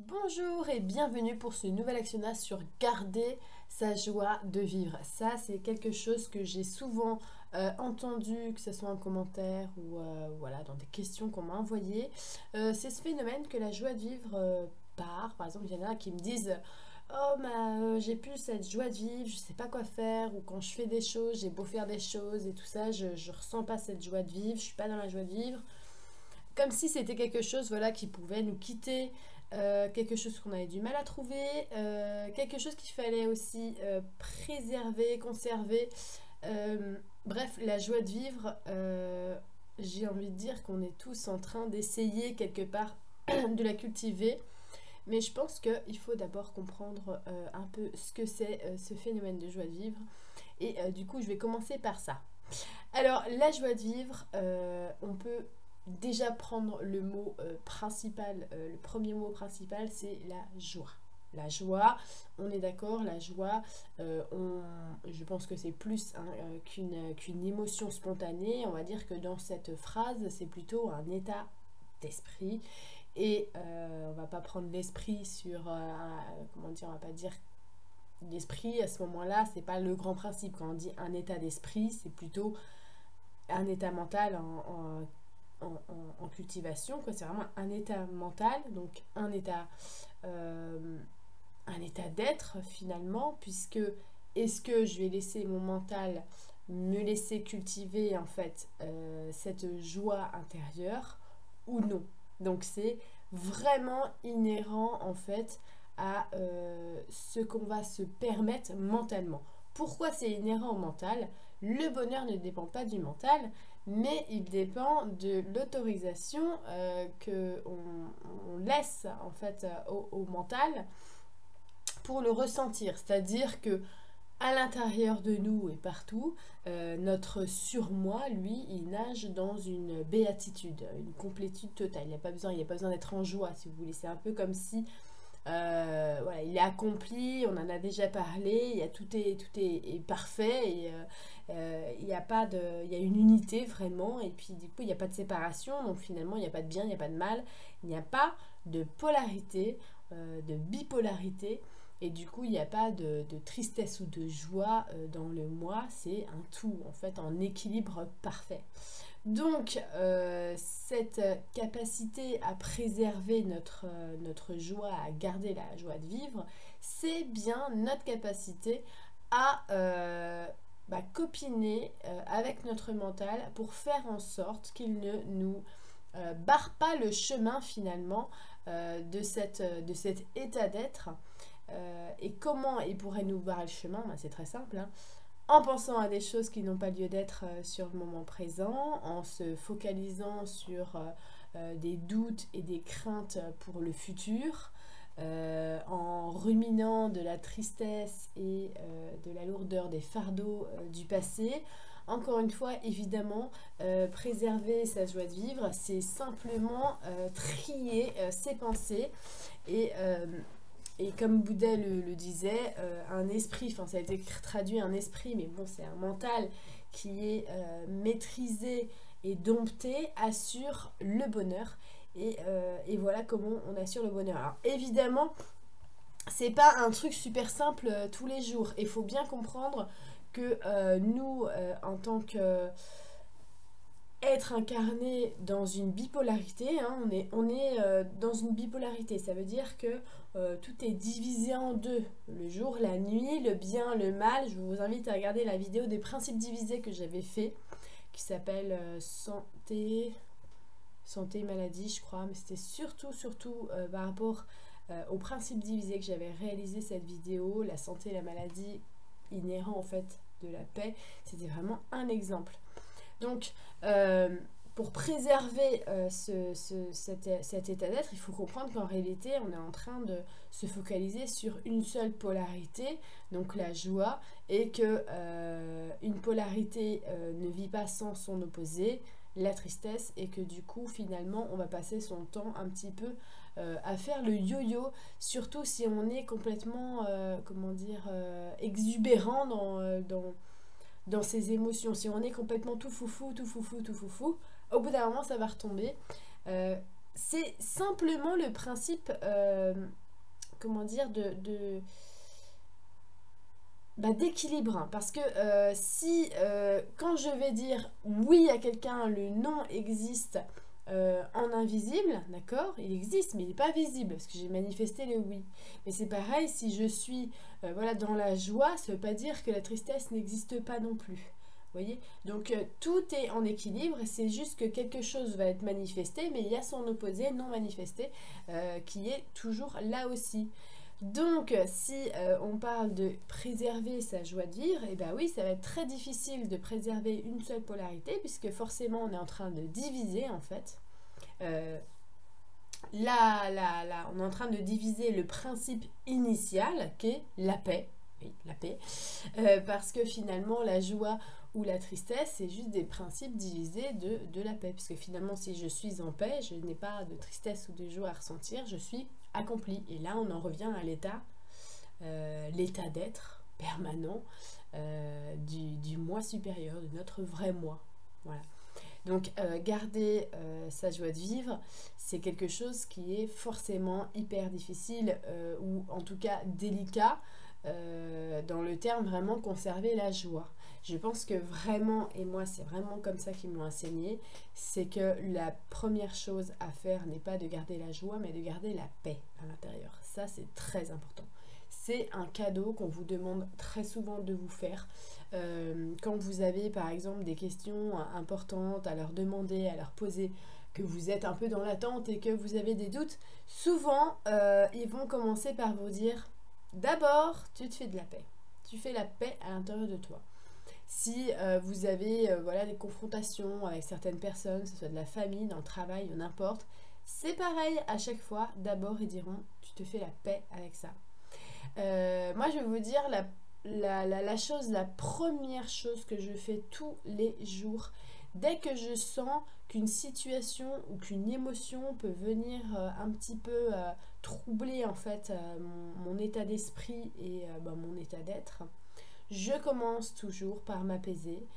Bonjour et bienvenue pour ce nouvel actionnat sur garder sa joie de vivre. Ça, c'est quelque chose que j'ai souvent entendu, que ce soit en commentaire ou voilà, dans des questions qu'on m'a envoyées. C'est ce phénomène que la joie de vivre part. Par exemple, il y en a qui me disent oh, j'ai plus cette joie de vivre, je sais pas quoi faire, ou quand je fais des choses, j'ai beau faire des choses et tout ça, je ressens pas cette joie de vivre, je suis pas dans la joie de vivre. Comme si c'était quelque chose voilà, qui pouvait nous quitter, quelque chose qu'on avait du mal à trouver, quelque chose qu'il fallait aussi préserver, conserver. Bref, la joie de vivre, j'ai envie de dire qu'on est tous en train d'essayer quelque part de la cultiver. Mais je pense qu'il faut d'abord comprendre un peu ce que c'est ce phénomène de joie de vivre. Et du coup, je vais commencer par ça. Alors, la joie de vivre, on peut déjà prendre le mot principal, le premier mot principal, c'est la joie. La joie, on est d'accord, la joie, je pense que c'est plus hein, qu'une émotion spontanée. On va dire que dans cette phrase, c'est plutôt un état d'esprit. Et on va pas prendre l'esprit sur, comment dire, on va pas dire l'esprit à ce moment-là, c'est pas le grand principe. Quand on dit un état d'esprit, c'est plutôt un état mental en cultivation, quoi. C'est vraiment un état mental, donc euh, un état d'être finalement, puisque est-ce que je vais laisser mon mental me laisser cultiver en fait cette joie intérieure ou non. Donc c'est vraiment inhérent en fait à ce qu'on va se permettre mentalement. Pourquoi c'est inhérent au mental? Le bonheur ne dépend pas du mental, mais il dépend de l'autorisation que on laisse en fait au mental pour le ressentir. C'est-à-dire que à l'intérieur de nous et partout, notre surmoi, lui, il nage dans une béatitude, une complétude totale. Il n'y a pas besoin d'être en joie, si vous voulez. C'est un peu comme si voilà, il est accompli, on en a déjà parlé, tout est parfait et il y a pas de, il y a une unité vraiment et puis du coup il n'y a pas de séparation, donc finalement il n'y a pas de bien, il n'y a pas de mal, il n'y a pas de polarité, de bipolarité et du coup il n'y a pas de tristesse ou de joie dans le moi, c'est un tout en fait en équilibre parfait. Donc, cette capacité à préserver notre joie, à garder la joie de vivre, c'est bien notre capacité à copiner avec notre mental pour faire en sorte qu'il ne nous barre pas le chemin finalement de cet état d'être. Et comment il pourrait nous barrer le chemin? C'est très simple, hein, en pensant à des choses qui n'ont pas lieu d'être sur le moment présent, en se focalisant sur des doutes et des craintes pour le futur, en ruminant de la tristesse et de la lourdeur des fardeaux du passé. Encore une fois, évidemment, préserver sa joie de vivre, c'est simplement trier ses pensées et comme Bouddha le disait, un esprit, enfin ça a été traduit un esprit, mais bon c'est un mental qui est maîtrisé et dompté, assure le bonheur. Et voilà comment on assure le bonheur. Alors évidemment, c'est pas un truc super simple tous les jours. Il faut bien comprendre que nous, en tant que être incarné dans une bipolarité, hein, on est dans une bipolarité, ça veut dire que tout est divisé en deux, le jour, la nuit, le bien, le mal. Je vous invite à regarder la vidéo des principes divisés que j'avais fait, qui s'appelle santé, maladie, je crois, mais c'était surtout par rapport aux principes divisés que j'avais réalisé cette vidéo, la santé et la maladie inhérent en fait de la paix, c'était vraiment un exemple. Donc, pour préserver cet état d'être, il faut comprendre qu'en réalité, on est en train de se focaliser sur une seule polarité, donc la joie, et que une polarité ne vit pas sans son opposé, la tristesse, et que du coup, finalement, on va passer son temps un petit peu à faire le yo-yo, surtout si on est complètement, comment dire, exubérant dans ses émotions. Si on est complètement tout foufou, au bout d'un moment, ça va retomber. Euh, c'est simplement le principe, comment dire, d'équilibre, hein. Parce que si quand je vais dire oui à quelqu'un, le non existe en invisible, d'accord, il existe mais il n'est pas visible parce que j'ai manifesté le oui. Mais c'est pareil, si je suis voilà, dans la joie, ça ne veut pas dire que la tristesse n'existe pas non plus. Vous voyez? Donc tout est en équilibre, c'est juste que quelque chose va être manifesté, mais il y a son opposé non manifesté qui est toujours là aussi. Donc, si on parle de préserver sa joie de vivre, et ben oui, ça va être très difficile de préserver une seule polarité, puisque forcément, on est en train de diviser, en fait. Euh, on est en train de diviser le principe initial, qui est la paix. Oui, la paix. Parce que finalement, la joie ou la tristesse, c'est juste des principes divisés de la paix. Puisque finalement, si je suis en paix, je n'ai pas de tristesse ou de joie à ressentir, je suis accompli. Et là, on en revient à l'état d'être permanent du moi supérieur, de notre vrai moi. Voilà. Donc, garder sa joie de vivre, c'est quelque chose qui est forcément hyper difficile ou en tout cas délicat dans le terme vraiment conserver la joie. Je pense que vraiment, et moi c'est vraiment comme ça qu'ils m'ont enseigné, c'est que la première chose à faire n'est pas de garder la joie, mais de garder la paix à l'intérieur. Ça, c'est très important. C'est un cadeau qu'on vous demande très souvent de vous faire. Quand vous avez par exemple des questions importantes à leur demander, à leur poser, que vous êtes un peu dans l'attente et que vous avez des doutes, souvent ils vont commencer par vous dire d'abord tu te fais de la paix. Tu fais la paix à l'intérieur de toi. Si vous avez voilà, des confrontations avec certaines personnes, que ce soit de la famille, dans le travail ou n'importe, c'est pareil à chaque fois. D'abord ils diront tu te fais la paix avec ça. Moi je vais vous dire la première chose que je fais tous les jours, dès que je sens qu'une situation ou qu'une émotion peut venir un petit peu troubler en fait mon état d'esprit et mon état d'être, je commence toujours par m'apaiser.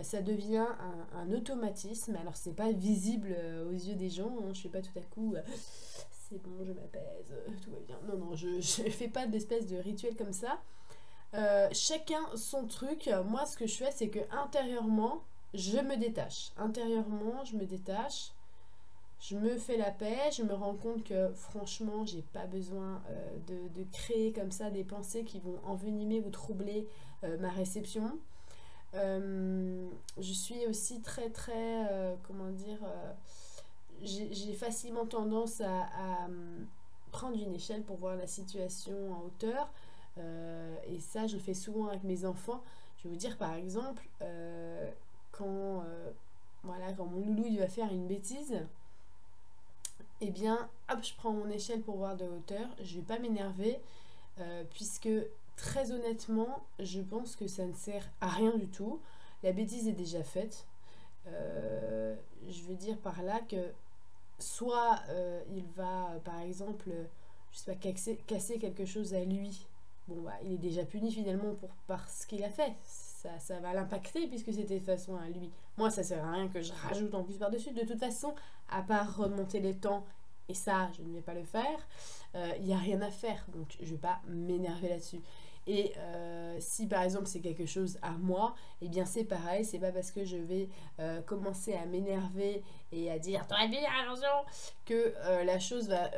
Ça devient un automatisme. Alors c'est pas visible aux yeux des gens, hein. Je fais pas tout à coup c'est bon, je m'apaise, tout va bien. Non, non, je fais pas d'espèce de rituel comme ça. Chacun son truc. Moi, ce que je fais, c'est que intérieurement, je me détache. Intérieurement, je me détache. Je me fais la paix. Je me rends compte que, franchement, j'ai pas besoin de créer comme ça des pensées qui vont envenimer ou troubler ma réception. Je suis aussi très, très, comment dire, j'ai facilement tendance à prendre une échelle pour voir la situation en hauteur. Et ça, je le fais souvent avec mes enfants. Je vais vous dire, par exemple, quand mon loulou il va faire une bêtise, eh bien, hop, je prends mon échelle pour voir de hauteur. Je ne vais pas m'énerver, puisque très honnêtement, je pense que ça ne sert à rien du tout. La bêtise est déjà faite. Je veux dire par là que soit il va, par exemple, je sais pas, casser quelque chose à lui. Bon, bah, il est déjà puni finalement par ce qu'il a fait. Ça va l'impacter puisque c'était de façon à lui. Moi, ça sert à rien que je rajoute en plus par-dessus. De toute façon, à part remonter les temps, et ça, je ne vais pas le faire, il n'y a rien à faire. Donc, je ne vais pas m'énerver là-dessus. Et si par exemple c'est quelque chose à moi, eh bien c'est pareil, c'est pas parce que je vais commencer à m'énerver et à dire t'aurais bien attention que la chose va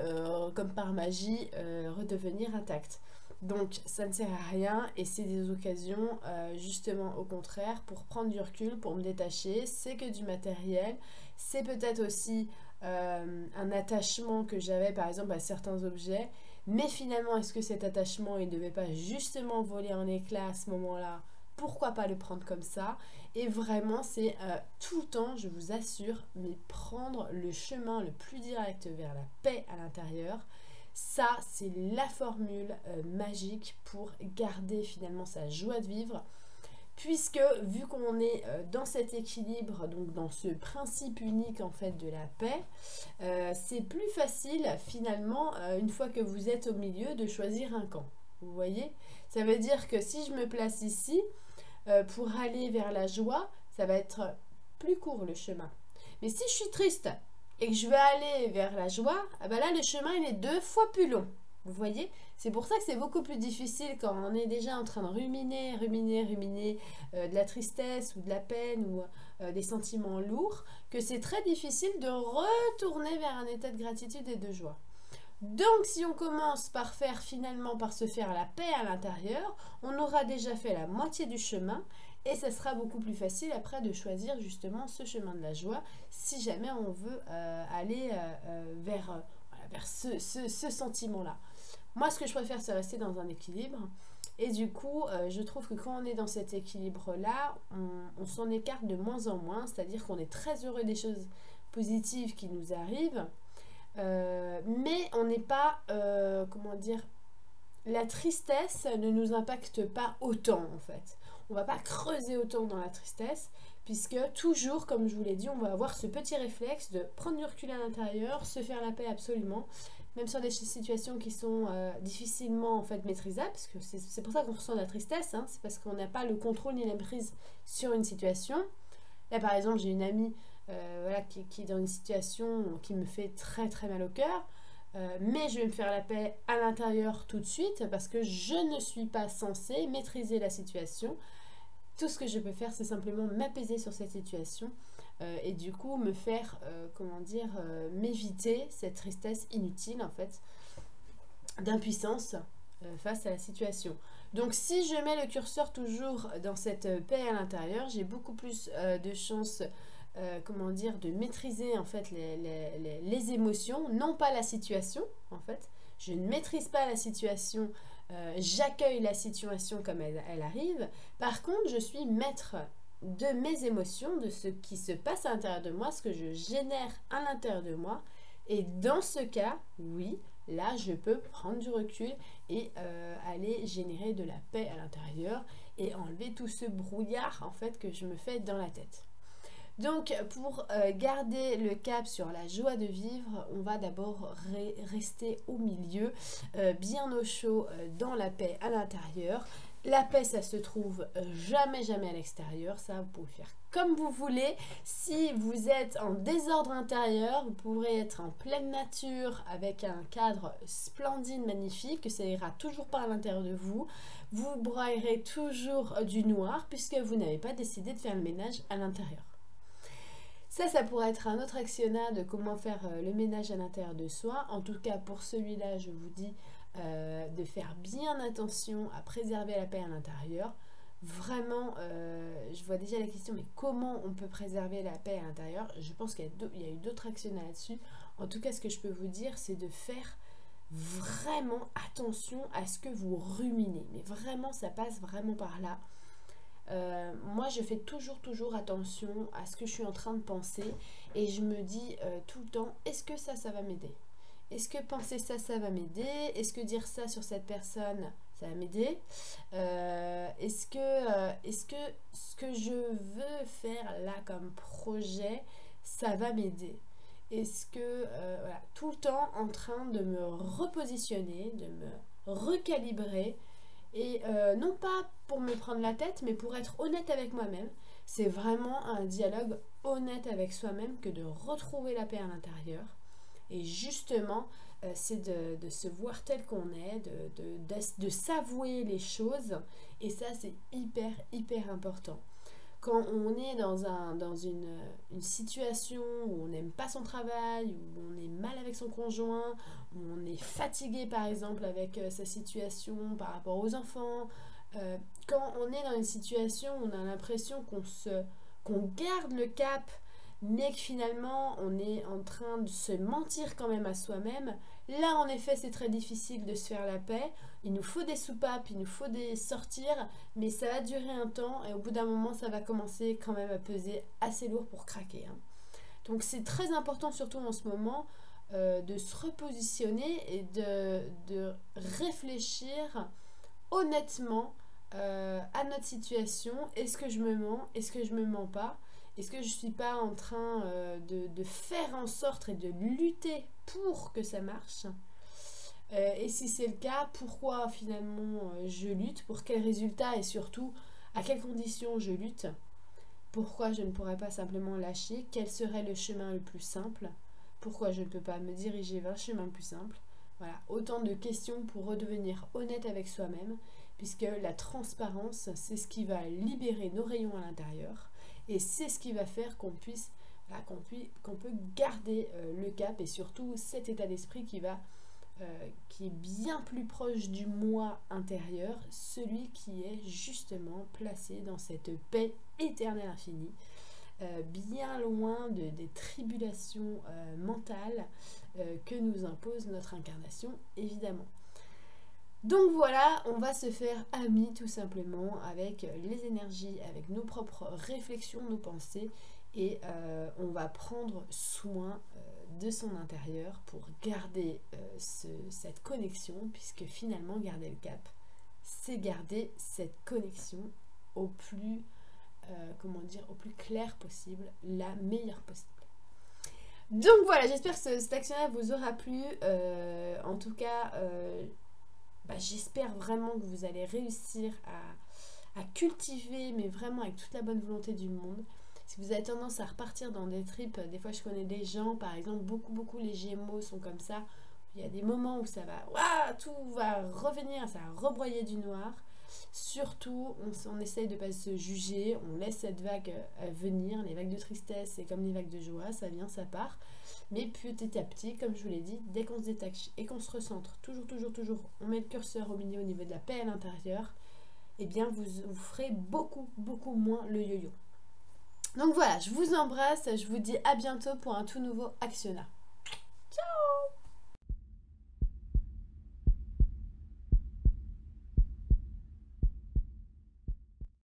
comme par magie redevenir intacte. Donc ça ne sert à rien et c'est des occasions justement au contraire pour prendre du recul, pour me détacher. C'est que du matériel, c'est peut-être aussi un attachement que j'avais par exemple à certains objets. Mais finalement, est-ce que cet attachement, il ne devait pas justement voler en éclats à ce moment-là? Pourquoi pas le prendre comme ça? Et vraiment, c'est tout le temps, je vous assure, mais prendre le chemin le plus direct vers la paix à l'intérieur. Ça, c'est la formule magique pour garder finalement sa joie de vivre. Puisque vu qu'on est dans cet équilibre, donc dans ce principe unique en fait de la paix, c'est plus facile finalement, une fois que vous êtes au milieu, de choisir un camp. Vous voyez? Ça veut dire que si je me place ici, pour aller vers la joie, ça va être plus court le chemin. Mais si je suis triste, et que je veux aller vers la joie, ah ben là le chemin il est 2 fois plus long. Vous voyez? C'est pour ça que c'est beaucoup plus difficile quand on est déjà en train de ruminer de la tristesse ou de la peine ou des sentiments lourds, que c'est très difficile de retourner vers un état de gratitude et de joie. Donc si on commence par par se faire la paix à l'intérieur, on aura déjà fait la moitié du chemin et ça sera beaucoup plus facile après de choisir justement ce chemin de la joie si jamais on veut aller vers ce sentiment-là. Moi, ce que je préfère, c'est rester dans un équilibre. Et du coup, je trouve que quand on est dans cet équilibre-là, on s'en écarte de moins en moins. C'est-à-dire qu'on est très heureux des choses positives qui nous arrivent. Mais on n'est pas, comment dire, la tristesse ne nous impacte pas autant en fait. On va pas creuser autant dans la tristesse puisque toujours, comme je vous l'ai dit, on va avoir ce petit réflexe de prendre du recul à l'intérieur, se faire la paix absolument, même sur des situations qui sont difficilement en fait maîtrisables, parce que c'est pour ça qu'on ressent la tristesse, hein, c'est parce qu'on n'a pas le contrôle ni la prise sur une situation. Là par exemple, j'ai une amie qui est dans une situation qui me fait très très mal au cœur. Mais je vais me faire la paix à l'intérieur tout de suite parce que je ne suis pas censée maîtriser la situation. Tout ce que je peux faire, c'est simplement m'apaiser sur cette situation et du coup me faire, m'éviter cette tristesse inutile en fait, d'impuissance face à la situation. Donc si je mets le curseur toujours dans cette paix à l'intérieur, j'ai beaucoup plus de chances de maîtriser en fait les émotions, non pas la situation en fait. Je ne maîtrise pas la situation, j'accueille la situation comme elle arrive. Par contre, je suis maître de mes émotions, de ce qui se passe à l'intérieur de moi, ce que je génère à l'intérieur de moi. Et dans ce cas, oui, là, je peux prendre du recul et aller générer de la paix à l'intérieur et enlever tout ce brouillard en fait que je me fais dans la tête. Donc pour garder le cap sur la joie de vivre, on va d'abord rester au milieu, bien au chaud dans la paix à l'intérieur. La paix, ça se trouve jamais à l'extérieur, ça vous pouvez faire comme vous voulez. Si vous êtes en désordre intérieur, vous pourrez être en pleine nature avec un cadre splendide, magnifique, ça ira toujours pas à l'intérieur de vous. Vous braillerez toujours du noir puisque vous n'avez pas décidé de faire le ménage à l'intérieur. Ça pourrait être un autre actionnat de comment faire le ménage à l'intérieur de soi. En tout cas, pour celui-là, je vous dis de faire bien attention à préserver la paix à l'intérieur. Vraiment, je vois déjà la question, mais comment on peut préserver la paix à l'intérieur? Je pense qu'il y a eu d'autres actionnats là-dessus. En tout cas, ce que je peux vous dire, c'est de faire vraiment attention à ce que vous ruminez. Mais vraiment, ça passe vraiment par là. Moi je fais toujours attention à ce que je suis en train de penser et je me dis tout le temps, est-ce que ça va m'aider? Est-ce que penser ça va m'aider? Est-ce que dire ça sur cette personne ça va m'aider? Est-ce que ce que je veux faire là comme projet ça va m'aider? Est-ce que voilà, tout le temps en train de me repositionner, de me recalibrer. Et non pas pour me prendre la tête, mais pour être honnête avec moi-même. C'est vraiment un dialogue honnête avec soi-même que de retrouver la paix à l'intérieur. Et justement, c'est de se voir tel qu'on est, de s'avouer les choses. Et ça, c'est hyper important. Quand on est dans une situation où on n'aime pas son travail, où on est mal avec son conjoint, où on est fatigué par exemple avec sa situation par rapport aux enfants, quand on est dans une situation où on a l'impression qu'on garde le cap, mais que finalement on est en train de se mentir quand même à soi-même, là en effet c'est très difficile de se faire la paix. Il nous faut des soupapes, il nous faut des sortir, mais ça va durer un temps et au bout d'un moment ça va commencer quand même à peser assez lourd pour craquer, hein. Donc c'est très important surtout en ce moment de se repositionner et de réfléchir honnêtement à notre situation. Est-ce que je me mens? Est-ce que je me mens pas? Est-ce que je ne suis pas en train de faire en sorte et de lutter pour que ça marche? Et si c'est le cas, pourquoi finalement je lutte? Pour quels résultats? Et surtout, à quelles conditions je lutte? Pourquoi je ne pourrais pas simplement lâcher? Quel serait le chemin le plus simple? Pourquoi je ne peux pas me diriger vers le chemin plus simple? Voilà, autant de questions pour redevenir honnête avec soi-même, puisque la transparence, c'est ce qui va libérer nos rayons à l'intérieur, et c'est ce qui va faire qu'on puisse, voilà, qu'on peut garder le cap, et surtout cet état d'esprit qui est bien plus proche du moi intérieur, celui qui est justement placé dans cette paix éternelle infinie, bien loin des tribulations mentales que nous impose notre incarnation, évidemment. Donc voilà, on va se faire amis tout simplement avec les énergies, avec nos propres réflexions, nos pensées, et on va prendre soin de son intérieur pour garder cette connexion, puisque finalement garder le cap, c'est garder cette connexion au plus au plus clair possible, la meilleure possible. Donc voilà, j'espère que cet actionnaire vous aura plu. En tout cas, j'espère vraiment que vous allez réussir à cultiver, mais vraiment avec toute la bonne volonté du monde. Si vous avez tendance à repartir dans des trips, des fois je connais des gens, par exemple, beaucoup les Gémeaux sont comme ça. Il y a des moments où ça va, tout va revenir, ça va rebroyer du noir. Surtout, on essaye de ne pas se juger, on laisse cette vague venir. Les vagues de tristesse, c'est comme les vagues de joie, ça vient, ça part. Mais petit à petit, comme je vous l'ai dit, dès qu'on se détache et qu'on se recentre, toujours, on met le curseur au milieu au niveau de la paix à l'intérieur, eh bien vous ferez beaucoup moins le yo-yo. Donc voilà, je vous embrasse, je vous dis à bientôt pour un tout nouveau Actionnat. Ciao!